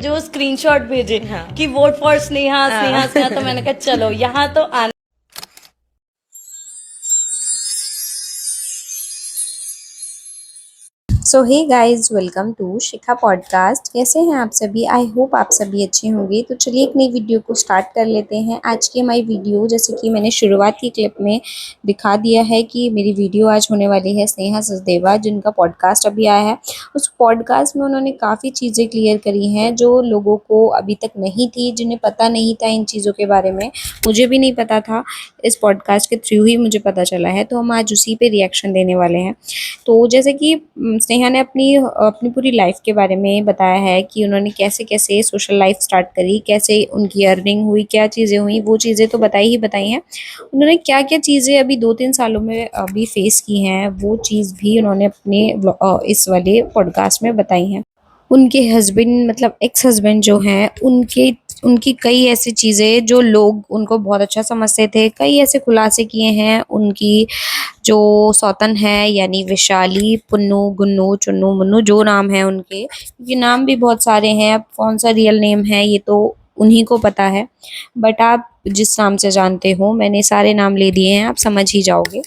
जो स्क्रीनशॉट भेजे हाँ। कि वोट फॉर स्नेहा स्नेहा स्नेहा, तो मैंने कहा चलो यहाँ तो आना। So hey guys, welcome to Shikha podcast. कैसे हैं आप सभी? आई होप आप सभी अच्छे होंगे। तो चलिए एक नई वीडियो को स्टार्ट कर लेते हैं। आज की हमारी वीडियो, जैसे कि मैंने शुरुआत की क्लिप में दिखा दिया है कि मेरी वीडियो आज होने वाली है स्नेहा सचदेवा, जिनका पॉडकास्ट अभी आया है। उस पॉडकास्ट में उन्होंने काफ़ी चीज़ें क्लियर करी हैं जो लोगों को अभी तक नहीं थी, जिन्हें पता नहीं था इन चीज़ों के बारे में। मुझे भी नहीं पता था, इस पॉडकास्ट के थ्रू ही मुझे पता चला है। तो हम आज उसी पे रिएक्शन देने वाले हैं। तो जैसे कि स्नेहा ने अपनी अपनी पूरी लाइफ के बारे में बताया है कि उन्होंने कैसे कैसे सोशल लाइफ स्टार्ट करी, कैसे उनकी अर्निंग हुई, क्या चीज़ें हुई, वो चीज़ें तो बताई ही बताई हैं। उन्होंने क्या क्या चीज़ें अभी 2-3 सालों में अभी फेस की हैं, वो चीज़ भी उन्होंने अपने इस वाले पॉडकास्ट में बताई हैं। उनके हस्बैंड, मतलब एक्स हस्बैंड जो हैं, उनकी कई ऐसी चीज़ें जो लोग उनको बहुत अच्छा समझते थे, कई ऐसे खुलासे किए हैं। उनकी जो सौतन है, यानी विशाली, पुन्नू, गुन्नू, चुन्नू, मुन्नू, जो नाम है उनके, क्योंकि नाम भी बहुत सारे हैं, अब कौन सा रियल नेम है ये तो उन्हीं को पता है। बट आप जिस नाम से जानते हो, मैंने सारे नाम ले दिए हैं, आप समझ ही जाओगे।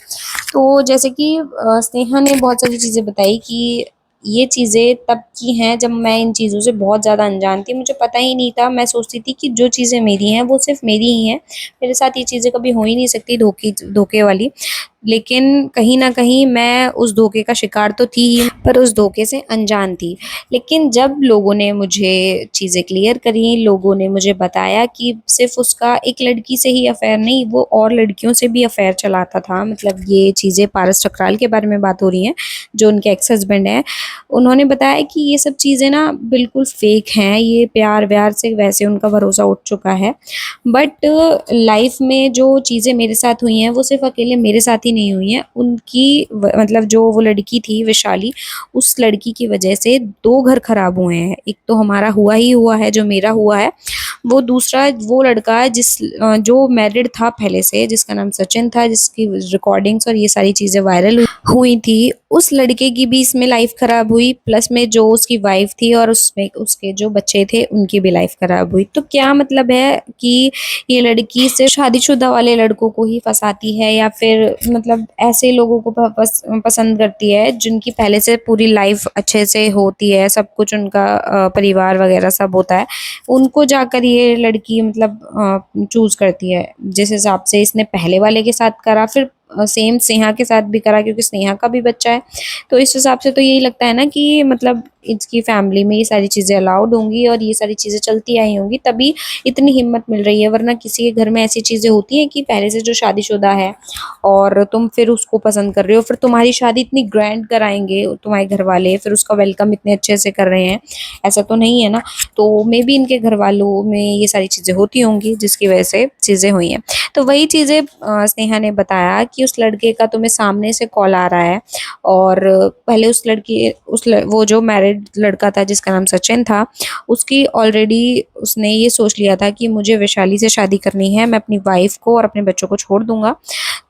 तो जैसे कि स्नेहा ने बहुत सारी चीज़ें बताई कि ये चीज़ें तब की हैं जब मैं इन चीज़ों से बहुत ज़्यादा अनजान थी, मुझे पता ही नहीं था। मैं सोचती थी कि जो चीज़ें मेरी हैं वो सिर्फ़ मेरी ही हैं, मेरे साथ ये चीज़ें कभी हो ही नहीं सकती धोखे वाली। लेकिन कहीं न कहीं मैं उस धोखे का शिकार तो थी ही, पर उस धोखे से अनजान थी। लेकिन जब लोगों ने मुझे चीज़ें क्लियर करी, लोगों ने मुझे बताया कि सिर्फ़ उसका एक लड़की से ही अफ़ेयर नहीं, वो और लड़कियों से भी अफ़ेयर चलाता था। मतलब ये चीज़ें पारस ठकराल के बारे में बात हो रही हैं, जो उनके एक्स हस्बैंड हैं। उन्होंने बताया कि ये सब चीज़ें ना बिल्कुल फ़ेक हैं, ये प्यार-व्यार से वैसे उनका भरोसा उठ चुका है। बट लाइफ़ में जो चीज़ें मेरे साथ हुई हैं, वो सिर्फ़ अकेले मेरे साथ ही नहीं हुई हैं। उनकी मतलब जो वो लड़की थी विशाली, उस लड़की की वजह से 2 घर खराब हुए हैं। एक तो हमारा हुआ ही हुआ है, जो मेरा हुआ है। वो दूसरा वो लड़का है जो मैरिड था पहले से, जिसका नाम सचिन था, जिसकी रिकॉर्डिंग्स और ये सारी चीज़ें वायरल हुई थी। उस लड़के की भी इसमें लाइफ़ ख़राब हुई, प्लस में जो उसकी वाइफ़ थी और उसमें उसके जो बच्चे थे, उनकी भी लाइफ़ ख़राब हुई। तो क्या मतलब है कि ये लड़की सिर्फ़ शादीशुदा वाले लड़कों को ही फँसाती है, या फिर मतलब ऐसे लोगों को पसंद करती है जिनकी पहले से पूरी लाइफ़ अच्छे से होती है, सब कुछ उनका परिवार वग़ैरह सब होता है, उनको जाकर ये लड़की मतलब चूज़ करती है। जिस हिसाब से इसने पहले वाले के साथ करा, फिर सेम स्नेहा के साथ भी करा, क्योंकि स्नेहा का भी बच्चा है। तो इस हिसाब से तो यही लगता है ना कि मतलब इसकी फैमिली में ये सारी चीज़ें अलाउड होंगी और ये सारी चीज़ें चलती आई होंगी, तभी इतनी हिम्मत मिल रही है। वरना किसी के घर में ऐसी चीज़ें होती हैं कि पहले से जो शादीशुदा है और तुम फिर उसको पसंद कर रहे हो, फिर तुम्हारी शादी इतनी ग्रैंड कराएँगे तुम्हारे घर वाले, फिर उसका वेलकम इतने अच्छे से कर रहे हैं, ऐसा तो नहीं है ना। तो मेबी इनके घर वालों में ये सारी चीज़ें होती होंगी, जिसकी वजह से चीज़ें हुई हैं। तो वही चीज़ें स्नेहा ने बताया कि उस लड़के का तुम्हें सामने से कॉल आ रहा है, और पहले वो जो मैरिड लड़का था जिसका नाम सचिन था, उसकी ऑलरेडी उसने ये सोच लिया था कि मुझे वैशाली से शादी करनी है, मैं अपनी वाइफ़ को और अपने बच्चों को छोड़ दूँगा।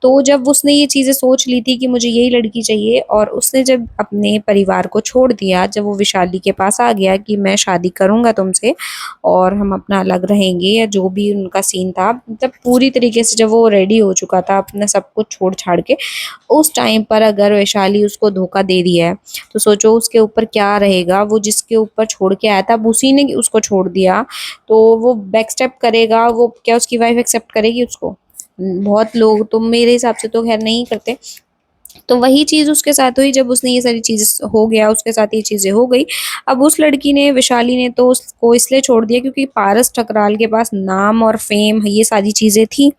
तो जब उसने ये चीज़ें सोच ली थी कि मुझे यही लड़की चाहिए, और उसने जब अपने परिवार को छोड़ दिया, जब वो वैशाली के पास आ गया कि मैं शादी करूँगा तुमसे और हम अपना अलग रहेंगे, या जो भी उनका सीन था, मतलब पूरी तरीके से जब वो रेडी हो चुका था अपना सब कुछ छोड़-छाड़ के, उस टाइम पर अगर वैशाली उसको धोखा दे दिया है, तो सोचो उसके ऊपर क्या रहेगा। वो जिसके ऊपर छोड़ के आया था, अब उसी ने उसको छोड़ दिया, तो वो बैक स्टेप करेगा, वो क्या उसकी वाइफ़ एक्सेप्ट करेगी उसको? बहुत लोग तो मेरे हिसाब से तो ख़ैर नहीं करते। तो वही चीज़ उसके साथ हुई, जब उसने ये सारी चीज़ें हो गया, उसके साथ ये चीज़ें हो गई। अब उस लड़की ने, वैशाली ने, तो उसको इसलिए छोड़ दिया क्योंकि पारस ठकराल के पास नाम और फ़ेम ये सारी चीज़ें थी,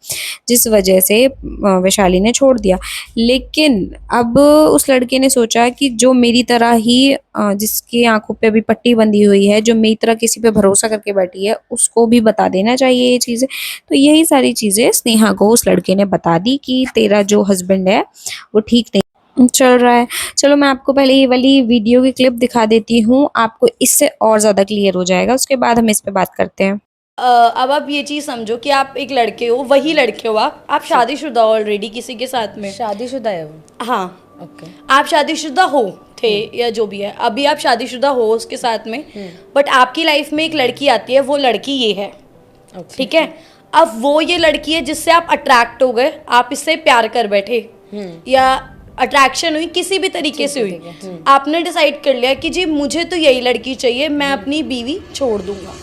जिस वजह से वैशाली ने छोड़ दिया। लेकिन अब उस लड़के ने सोचा कि जो मेरी तरह ही जिसकी आँखों पे अभी पट्टी बंधी हुई है, जो मेरी तरह किसी पे भरोसा करके बैठी है, उसको भी बता देना चाहिए ये चीज़ें। तो यही सारी चीज़ें स्नेहा को उस लड़के ने बता दी कि तेरा जो हस्बैंड है वो ठीक नहीं चल रहा है। चलो मैं आपको पहले ये वाली वीडियो की क्लिप दिखा देती हूँ, आपको इससे और ज़्यादा क्लियर हो जाएगा, उसके बाद हम इस पे बात करते हैं। अब आप ये चीज़ समझो कि आप एक लड़के हो, वही लड़के हो, आप शादीशुदा हो ऑलरेडी किसी के साथ में। शादीशुदा है वो। हाँ, ओके। आप शादीशुदा हो थे या जो भी है, अभी आप शादीशुदा हो उसके साथ में, बट आपकी लाइफ में एक लड़की आती है, वो लड़की ये है, ठीक है। अब वो ये लड़की है जिससे आप अट्रैक्ट हो गए, आप इससे प्यार कर बैठे या अट्रैक्शन हुई किसी भी तरीके से हुई, आपने डिसाइड कर लिया कि जी मुझे तो यही लड़की चाहिए, मैं अपनी बीवी छोड़ दूंगा,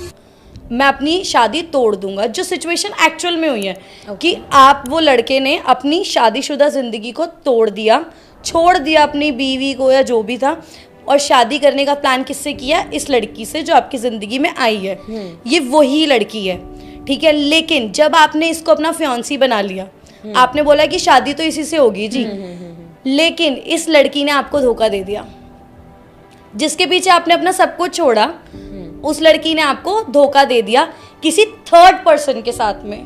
मैं अपनी शादी तोड़ दूंगा। जो सिचुएशन एक्चुअल में हुई है कि आप वो लड़के ने अपनी शादीशुदा जिंदगी को तोड़ दिया, छोड़ दिया अपनी बीवी को या जो भी था, और शादी करने का प्लान किससे किया? इस लड़की से जो आपकी जिंदगी में आई है। ये वही लड़की है, ठीक है। लेकिन जब आपने इसको अपना फियांसी बना लिया, आपने बोला कि शादी तो इसी से होगी जी, लेकिन इस लड़की ने आपको धोखा दे दिया। जिसके पीछे आपने अपना सब कुछ छोड़ा, उस लड़की ने आपको धोखा दे दिया किसी थर्ड पर्सन के साथ में,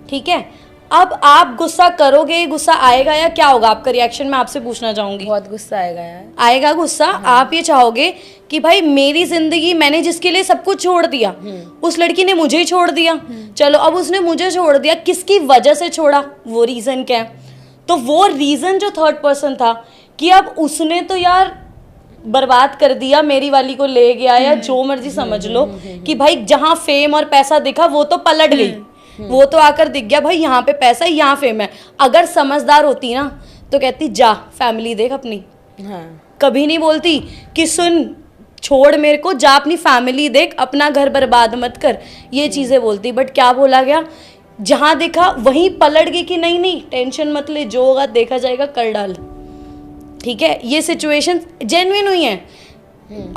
ठीक है। अब आप गुस्सा करोगे, गुस्सा आएगा या क्या होगा आपका रिएक्शन, मैं आपसे पूछना चाहूंगी। बहुत गुस्सा आएगा यार। आएगा गुस्सा। आप ये चाहोगे कि भाई मेरी जिंदगी, मैंने जिसके लिए सब कुछ छोड़ दिया, उस लड़की ने मुझे ही छोड़ दिया। चलो अब उसने मुझे छोड़ दिया, किसकी वजह से छोड़ा, वो रीजन क्या है? तो वो रीजन जो थर्ड पर्सन था कि अब उसने तो यार बर्बाद कर दिया, मेरी वाली को ले गया, या जो मर्जी समझ लो कि भाई जहां फेम और पैसा दिखा वो तो पलट गई, वो तो आकर दिख गया भाई यहाँ पे पैसा है, यहाँ फेम है। अगर समझदार होती ना तो कहती जा फैमिली देख अपनी, कभी नहीं बोलती कि सुन छोड़ मेरे को, जा अपनी फैमिली देख, अपना घर बर्बाद मत कर, ये चीजें बोलती। बट क्या बोला गया, जहां देखा वहीं पलट गई कि नहीं नहीं टेंशन मत ले, जो होगा देखा जाएगा, कर डाल, ठीक है। ये सिचुएशन जेन्युइन हुई है।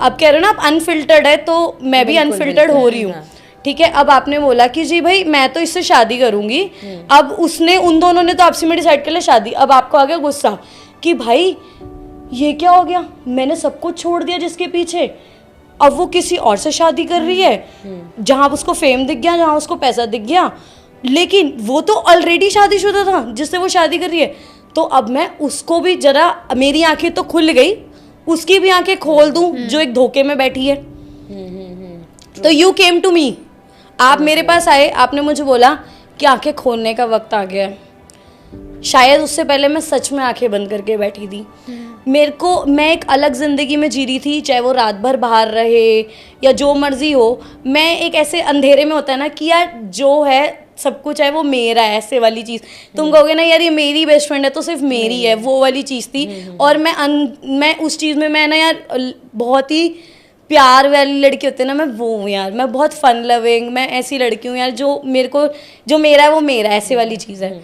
आप कह रहे हो ना आप अनफिल्टर्ड है, तो मैं भी अनफिल्टर्ड हो रही हूँ, ठीक है। अब आपने बोला कि जी भाई मैं तो इससे शादी करूंगी, अब उसने, उन दोनों ने तो आपसी में डिसाइड कर लिया शादी। अब आपको आ गया गुस्सा कि भाई ये क्या हो गया, मैंने सब कुछ छोड़ दिया जिसके पीछे, अब वो किसी और से शादी कर रही है, जहां उसको फेम दिख गया, जहां उसको पैसा दिख गया, लेकिन वो तो ऑलरेडी शादीशुदा था जिससे वो शादी कर रही है। तो अब मैं उसको भी जरा, मेरी आंखें तो खुल गई, उसकी भी आंखें खोल दूं जो एक धोखे में बैठी है। तो यू केम टू मी, आप मेरे पास आए, आपने मुझे बोला कि आंखें खोलने का वक्त आ गया है। शायद उससे पहले मैं सच में आंखें बंद करके बैठी थी। मेरे को, मैं एक अलग ज़िंदगी में जी रही थी, चाहे वो रात भर बाहर रहे या जो मर्जी हो। मैं एक ऐसे अंधेरे में होता है ना कि यार जो है सब कुछ है वो मेरा है, ऐसे वाली चीज़। तुम कहोगे ना यार ये मेरी बेस्ट फ्रेंड है तो सिर्फ मेरी है, वो वाली चीज़ थी। और मैं उस चीज़ में, मैं ना यार बहुत ही प्यार वाली लड़की होती है ना, मैं वो हूँ यार, मैं बहुत फन लविंग, मैं ऐसी लड़की हूँ यार जो मेरे को, जो मेरा है वो मेरा, ऐसे वाली चीज़ है।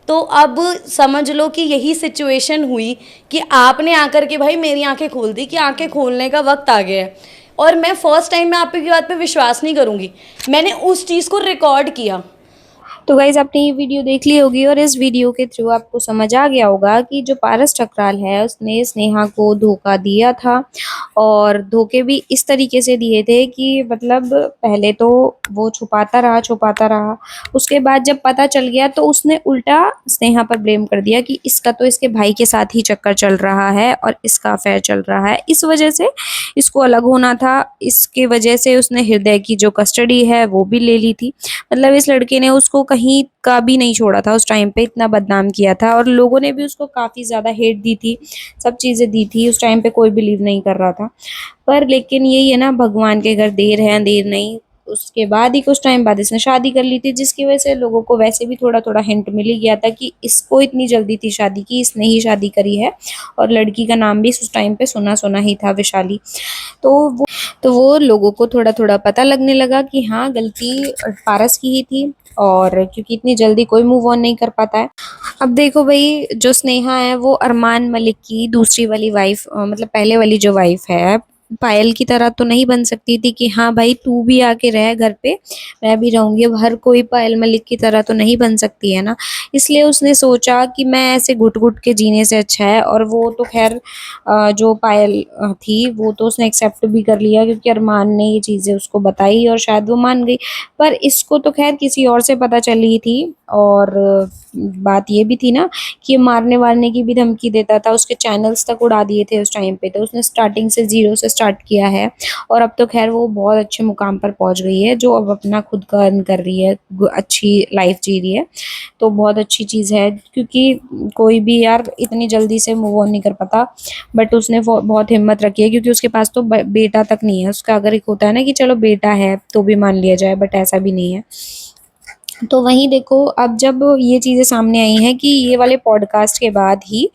तो अब समझ लो कि यही सिचुएशन हुई कि आपने आकर के भाई मेरी आंखें खोल दी कि आंखें खोलने का वक्त आ गया है। और मैं फर्स्ट टाइम में आपकी बात पे विश्वास नहीं करूँगी, मैंने उस चीज़ को रिकॉर्ड किया। तो गाइज आपने ये वीडियो देख ली होगी और इस वीडियो के थ्रू आपको समझ आ गया होगा कि जो पारस ठकराल है उसने स्नेहा को धोखा दिया था, और धोखे भी इस तरीके से दिए थे कि मतलब पहले तो वो छुपाता रहा, उसके बाद जब पता चल गया तो उसने उल्टा स्नेहा पर ब्लेम कर दिया कि इसका तो इसके भाई के साथ ही चक्कर चल रहा है और इसका अफेयर चल रहा है, इस वजह से इसको अलग होना था। इसके वजह से उसने हृदय की जो कस्टडी है वो भी ले ली थी। मतलब इस लड़के ने उसको कहीं का भी नहीं छोड़ा था, उस टाइम पे इतना बदनाम किया था और लोगों ने भी उसको काफ़ी ज़्यादा हेट दी थी, सब चीज़ें दी थी। उस टाइम पे कोई बिलीव नहीं कर रहा था, पर लेकिन यही है ना, भगवान के घर देर है अंधेर नहीं। उसके बाद ही कुछ टाइम बाद इसने शादी कर ली थी, जिसकी वजह से लोगों को वैसे भी थोड़ा थोड़ा हिंट मिल ही गया था कि इसको इतनी जल्दी थी शादी की, इसने ही शादी करी है। और लड़की का नाम भी उस टाइम पे सुना सुना ही था, वैशाली। तो वो लोगों को थोड़ा थोड़ा पता लगने लगा कि हाँ गलती पारस की ही थी, और क्योंकि इतनी जल्दी कोई मूव ऑन नहीं कर पाता है। अब देखो भाई, जो स्नेहा है वो अरमान मलिक की दूसरी वाली वाइफ, मतलब पहले वाली जो वाइफ है, पायल की तरह तो नहीं बन सकती थी कि हाँ भाई तू भी आके रह घर पे, मैं भी रहूंगी। अब हर कोई पायल मलिक की तरह तो नहीं बन सकती है ना, इसलिए उसने सोचा कि मैं ऐसे घुट घुट के जीने से अच्छा है। और वो तो खैर जो पायल थी वो तो उसने एक्सेप्ट भी कर लिया, क्योंकि अरमान ने ये चीज़ें उसको बताई और शायद वो मान गई। पर इसको तो खैर किसी और से पता चली थी, और बात ये भी थी ना कि ये मारने वारने की भी धमकी देता था, उसके चैनल्स तक उड़ा दिए थे उस टाइम पे। तो उसने स्टार्टिंग से जीरो से स्टार्ट किया है और अब तो खैर वो बहुत अच्छे मुकाम पर पहुंच गई है, जो अब अपना खुद का अर्न कर रही है, अच्छी लाइफ जी रही है। तो बहुत अच्छी चीज़ है, क्योंकि कोई भी यार इतनी जल्दी से मूव ऑन नहीं कर पाता, बट उसने बहुत हिम्मत रखी है, क्योंकि उसके पास तो बेटा तक नहीं है उसका। अगर एक होता है ना कि चलो बेटा है तो भी मान लिया जाए, बट ऐसा भी नहीं है। तो वहीं देखो, अब जब ये चीज़ें सामने आई हैं कि ये वाले पॉडकास्ट के बाद ही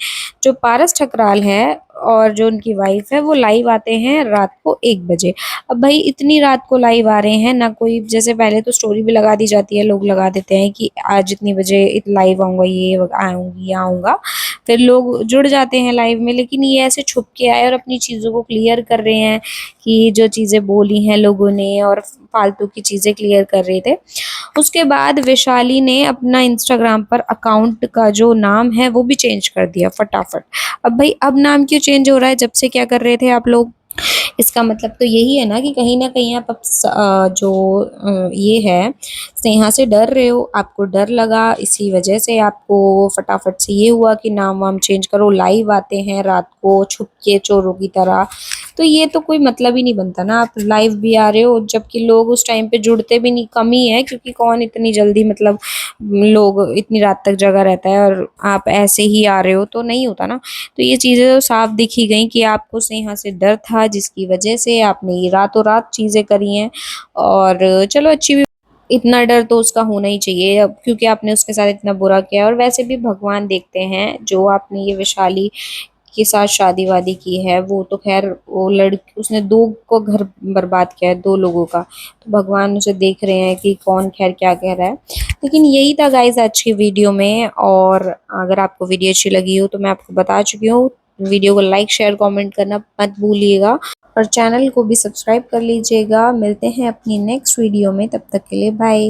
जो पारस ठकराल है और जो उनकी वाइफ है वो लाइव आते हैं रात को 1 बजे। अब भाई इतनी रात को लाइव आ रहे हैं ना, कोई जैसे पहले तो स्टोरी भी लगा दी जाती है, लोग लगा देते हैं कि आज इतनी बजे लाइव आऊँगा, ये आऊँगी या आऊँगा, फिर लोग जुड़ जाते हैं लाइव में। लेकिन ये ऐसे छुप के आए और अपनी चीज़ों को क्लियर कर रहे हैं कि जो चीज़ें बोली हैं लोगों ने, और फालतू की चीज़ें क्लियर कर रहे थे। उसके बाद वैशाली ने अपना इंस्टाग्राम पर अकाउंट का जो नाम है वो भी चेंज कर दिया फटाफट। अब भाई अब नाम क्यों चेंज हो रहा है, जब से क्या कर रहे थे आप लोग? इसका मतलब तो यही है ना कि कहीं न कहीं आप अब जो ये है स्नेहा से डर रहे हो, आपको डर लगा, इसी वजह से आपको फटाफट से ये हुआ कि नाम वाम चेंज करो, लाइव आते हैं रात को छुप के चोरों की तरह। तो ये तो कोई मतलब ही नहीं बनता ना, आप लाइव भी आ रहे हो जबकि लोग उस टाइम पे जुड़ते भी नहीं, कम ही है, क्योंकि कौन इतनी जल्दी मतलब लोग इतनी रात तक जगा रहता है, और आप ऐसे ही आ रहे हो तो नहीं होता ना। तो ये चीज़ें तो साफ दिखी गई कि आपको स्नेहा से डर था, जिसकी वजह से आपने ये रातों रात चीज़ें करी हैं। और चलो अच्छी भी, इतना डर तो उसका होना ही चाहिए अब, क्योंकि आपने उसके साथ इतना बुरा किया। और वैसे भी भगवान देखते हैं, जो आपने ये वैशाली के साथ शादी वादी की है, वो तो खैर वो लड़की उसने 2 को घर बर्बाद किया है, 2 लोगों का। तो भगवान उसे देख रहे हैं कि कौन खैर क्या कह रहा है। लेकिन यही था गाइस आज की वीडियो में, और अगर आपको वीडियो अच्छी लगी हो तो मैं आपको बता चुकी हूँ, वीडियो को लाइक शेयर कमेंट करना मत भूलिएगा, और चैनल को भी सब्सक्राइब कर लीजिएगा। मिलते हैं अपनी नेक्स्ट वीडियो में, तब तक के लिए बाय।